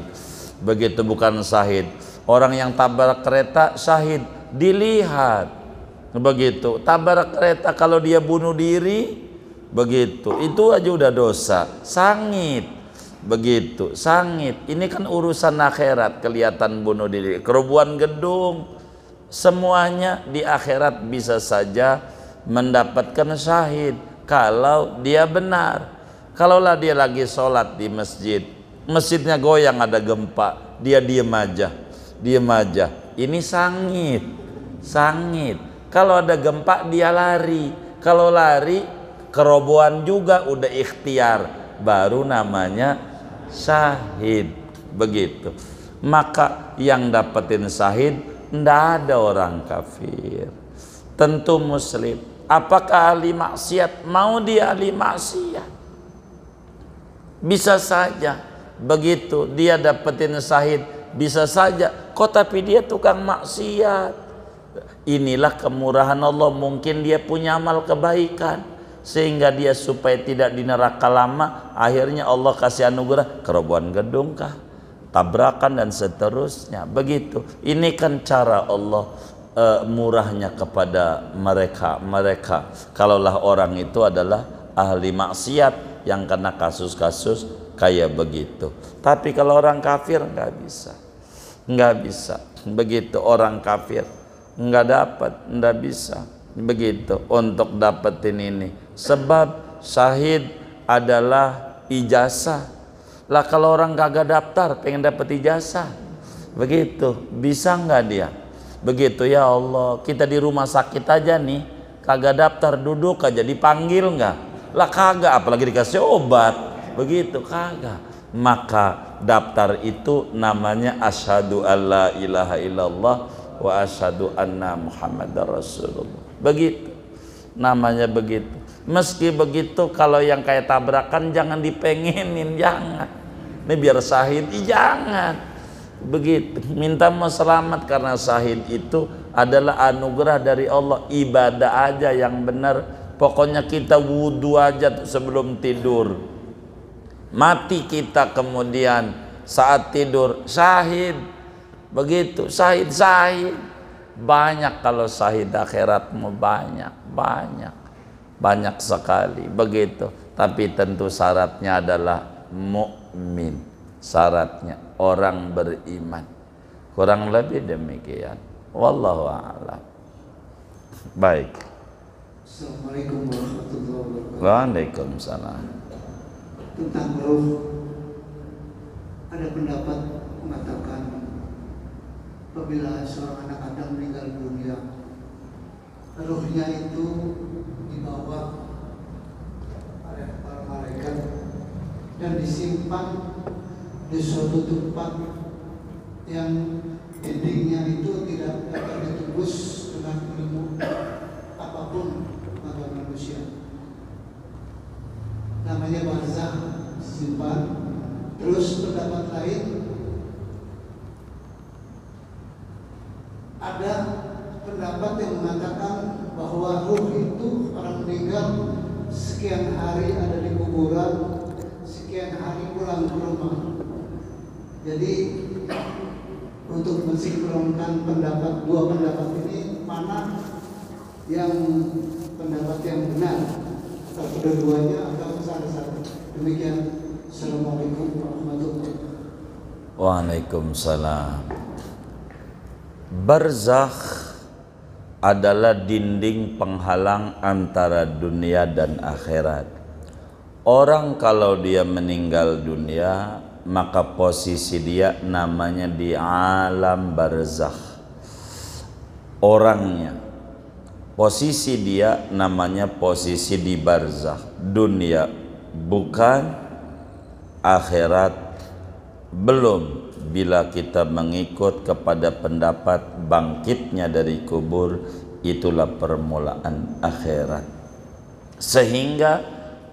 Begitu, bukan syahid. Orang yang tabrak kereta syahid, dilihat. Begitu, tabrak kereta kalau dia bunuh diri, begitu, itu aja udah dosa. Sangit. Begitu, sangit. Ini kan urusan akhirat, kelihatan bunuh diri, kerubuhan gedung, semuanya di akhirat bisa saja mendapatkan syahid kalau dia benar. Kalaulah dia lagi sholat di masjid, masjidnya goyang, ada gempa, dia diem aja, ini sangit. Kalau ada gempa dia lari, kalau lari kerobohan juga udah ikhtiar, baru namanya syahid. Begitu. Maka yang dapetin syahid ndak ada orang kafir, tentu muslim. Apakah ahli maksiat? Mau dia ahli maksiat, bisa saja begitu dia dapetin syahid, bisa saja kok tapi dia tukang maksiat. Inilah kemurahan Allah, mungkin dia punya amal kebaikan sehingga dia supaya tidak di neraka lama, akhirnya Allah kasih anugerah kerobohan gedung kah, tabrakan dan seterusnya. Begitu. Ini kan cara Allah murahnya kepada mereka. Kalaulah orang itu adalah ahli maksiat yang kena kasus-kasus kayak begitu. Tapi kalau orang kafir nggak bisa. Begitu, orang kafir nggak dapat, nggak bisa. Begitu untuk dapetin ini. Sebab syahid adalah ijazah. Lah kalau orang kagak daftar pengen dapet ijazah, begitu, bisa nggak dia? Begitu, ya Allah, kita di rumah sakit aja nih, kagak daftar, duduk aja, dipanggil nggak? Lah kagak, apalagi dikasih obat, begitu, kagak. Maka daftar itu namanya asyhadu alla ilaha illallah wa asyhadu anna muhammadar rasulullah. Begitu namanya begitu. Meski begitu kalau yang kayak tabrakan jangan dipengenin, jangan. Ini biar syahid, jangan. Begitu. Minta mau selamat karena syahid itu adalah anugerah dari Allah. Ibadah aja yang benar. Pokoknya kita wudhu aja sebelum tidur. Mati kita kemudian saat tidur syahid. Begitu, syahid. Banyak kalau syahid akhiratmu, banyak sekali. Begitu. Tapi tentu syaratnya adalah mukmin. Syaratnya orang beriman. Kurang lebih demikian. Wallahu a'lam. Baik. Assalamualaikum warahmatullahi wabarakatuh. Waalaikumsalam. Tentang ruh, ada pendapat mengatakan apabila seorang anak Adam meninggal dunia, ruhnya itu dibawa oleh para malaikat dan disimpan di suatu tempat yang dindingnya itu tidak dapat ditembus dengan ilmu apapun pada manusia. Namanya barzah, disimpan. Terus pendapat lain, ada pendapat yang mengatakan bahwa ruh itu orang meninggal sekian hari ada di kuburan, sekian hari pulang ke rumah. Jadi untuk mensinkronkan dua pendapat ini, mana yang pendapat yang benar, atau kedua-duanya atau salah satu? Demikian. Assalamualaikum warahmatullahi wabarakatuh. Waalaikumsalam. Barzakh adalah dinding penghalang antara dunia dan akhirat. Orang kalau dia meninggal dunia, maka posisi dia namanya di alam barzakh. Orangnya, posisi dia namanya posisi di barzakh. Dunia bukan, akhirat belum. Bila kita mengikut kepada pendapat bangkitnya dari kubur, itulah permulaan akhirat. Sehingga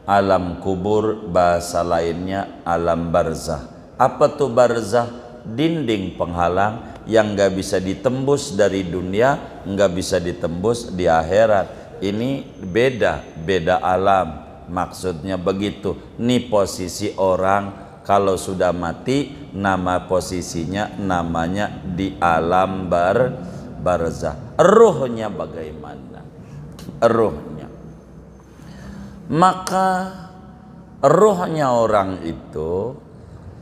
alam kubur bahasa lainnya alam barzakh. Apa tuh barzakh? Dinding penghalang yang gak bisa ditembus dari dunia, gak bisa ditembus di akhirat. Ini beda alam. Maksudnya begitu. Ini posisi orang kalau sudah mati, nama posisinya namanya di alam barzakh. Ruhnya bagaimana? Ruhnya, maka ruhnya orang itu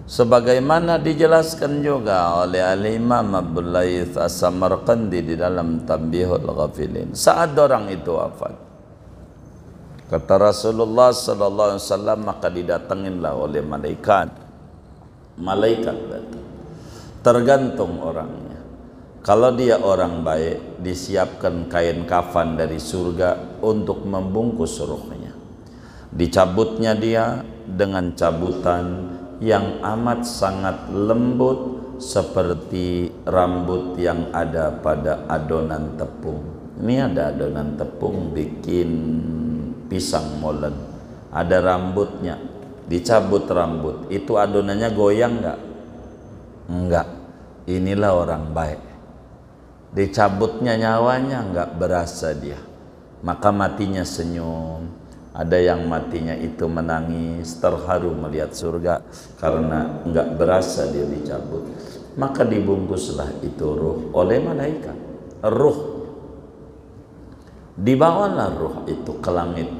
sebagaimana dijelaskan juga oleh Al-Imam Abdul Laith As-Samarqandi di dalam Tanbihul Ghafilin. Saat orang itu wafat, kata Rasulullah sallallahu alaihi wasallam, maka didatanginlah oleh malaikat. Malaikat datang. Tergantung orangnya. Kalau dia orang baik, disiapkan kain kafan dari surga untuk membungkus ruhnya. Dicabutnya dia dengan cabutan yang amat sangat lembut seperti rambut yang ada pada adonan tepung. Ini ada adonan tepung bikin pisang molen, ada rambutnya, dicabut rambut, itu adonannya goyang enggak? Enggak. Inilah orang baik. Dicabutnya nyawanya enggak berasa dia, maka matinya senyum. Ada yang matinya itu menangis, terharu melihat surga karena enggak berasa dia dicabut. Maka dibungkuslah itu ruh oleh malaikat. Ruh dibawalah ruh itu ke langit,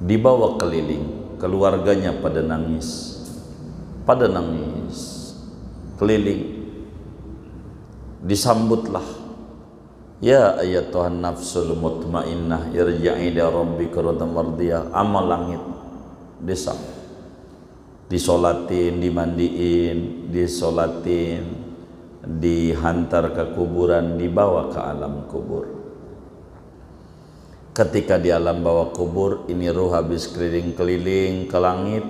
dibawa keliling, keluarganya pada nangis keliling, disambutlah, ya ayyatuhan nafsul mutmainnah irja'i ila rabbika radiyatan mardiyah. Amal langit disambut, disolatin, dimandiin, disolatin, dihantar ke kuburan, dibawa ke alam kubur. Ketika di alam bawah kubur, ini ruh habis keliling-keliling ke langit,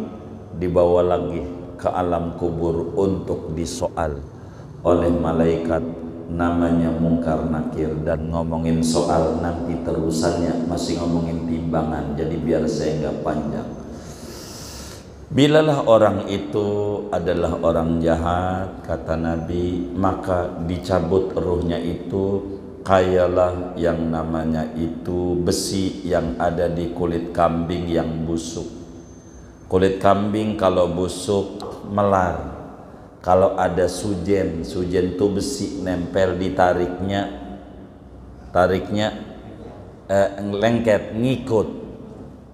dibawa lagi ke alam kubur untuk disoal oleh malaikat. namanya mungkar nakir. Dan ngomongin soal nanti terusannya masih ngomongin timbangan, jadi biar saya nggak panjang. Bilalah orang itu adalah orang jahat, kata Nabi, maka dicabut ruhnya itu kayalah yang namanya itu besi yang ada di kulit kambing yang busuk. Kulit kambing kalau busuk melar. Kalau ada sujen itu besi nempel ditariknya, lengket, ngikut.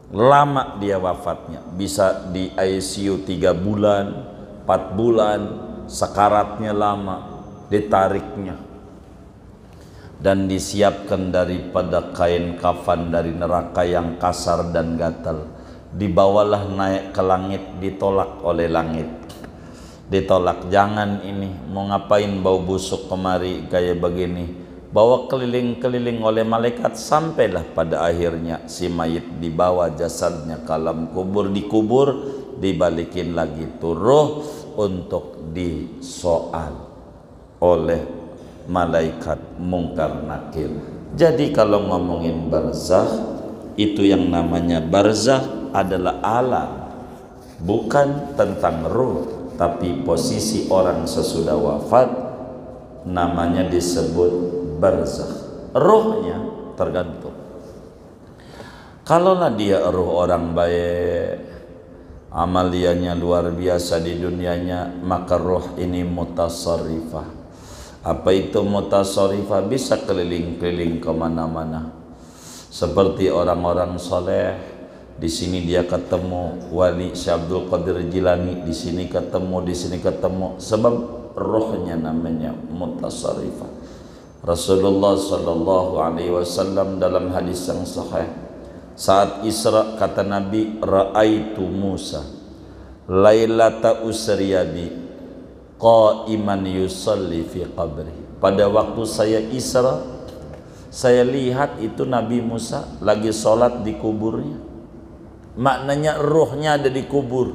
Lama dia wafatnya, bisa di ICU 3 bulan, 4 bulan, sekaratnya lama, ditariknya. Dan disiapkan daripada kain kafan dari neraka yang kasar dan gatal. Dibawalah naik ke langit, ditolak oleh langit. Ditolak, jangan ini, mau ngapain bau busuk kemari kayak begini. Bawa keliling-keliling oleh malaikat, sampailah pada akhirnya si mayit dibawa jasadnya ke alam kubur, dikubur, dibalikin lagi turuh untuk disoal oleh malaikat mungkar nakir. Jadi kalau ngomongin barzakh, itu yang namanya barzakh adalah alam, bukan tentang ruh. Tapi posisi orang sesudah wafat namanya disebut barzakh. Ruhnya tergantung. Kalaulah dia ruh orang baik, amaliannya luar biasa di dunianya, maka ruh ini mutasarrifah. Apa itu mutasarrifah? Bisa keliling-keliling kemana-mana. Seperti orang-orang soleh. Di sini dia ketemu wali Syekh Abdul Qadir Jilani, di sini ketemu, di sini ketemu, sebab rohnya namanya mutasarrifah. Rasulullah sallallahu alaihi wasallam dalam hadis yang sahih, saat Isra kata Nabi, raaitu Musa lailata usriya bi qa'iman yusalli fi qabri. Pada waktu saya Isra, saya lihat itu Nabi Musa lagi sholat di kuburnya. Maknanya ruhnya ada di kubur.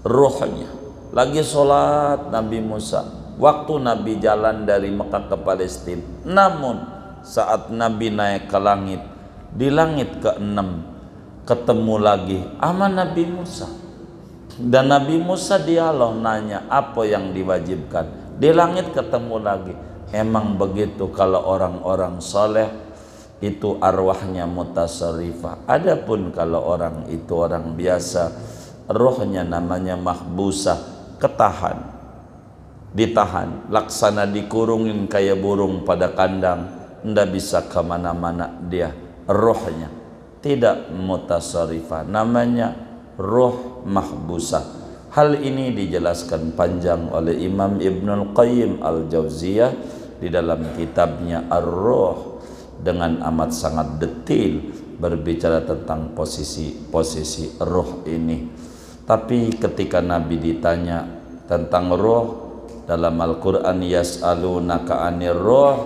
Ruhnya lagi sholat Nabi Musa waktu Nabi jalan dari Mekah ke Palestina. Namun saat Nabi naik ke langit, di langit ke-6 ketemu lagi sama Nabi Musa. Dan Nabi Musa dialog nanya apa yang diwajibkan. Di langit ketemu lagi. Emang begitu kalau orang-orang soleh itu arwahnya mutasarrifah. Adapun kalau orang itu orang biasa, rohnya namanya mahbusah, ketahan, ditahan, laksana dikurungin kayak burung pada kandang, ndak bisa kemana-mana dia. Rohnya tidak mutasarrifah, namanya roh mahbusah. Hal ini dijelaskan panjang oleh Imam Ibnul Qayyim Al-Jauziyah di dalam kitabnya Ar-Ruh, dengan amat sangat detil berbicara tentang posisi ruh ini. Tapi ketika Nabi ditanya tentang ruh dalam Al-Quran, yas'alunaka 'anir ruh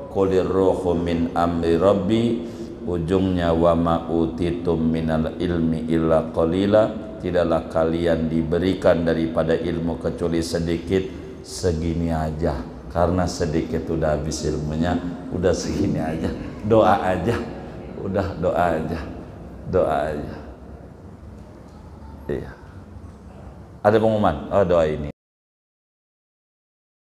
qulir ruhu min amri rabbi, ujungnya wa ma utitum minal ilmi illa qalila, tidaklah kalian diberikan daripada ilmu kecuali sedikit. Segini aja, karena sedikit udah habis ilmunya, udah segini aja, doa aja, udah doa aja, doa aja. Iya. Ada pengumuman, oh doa ini.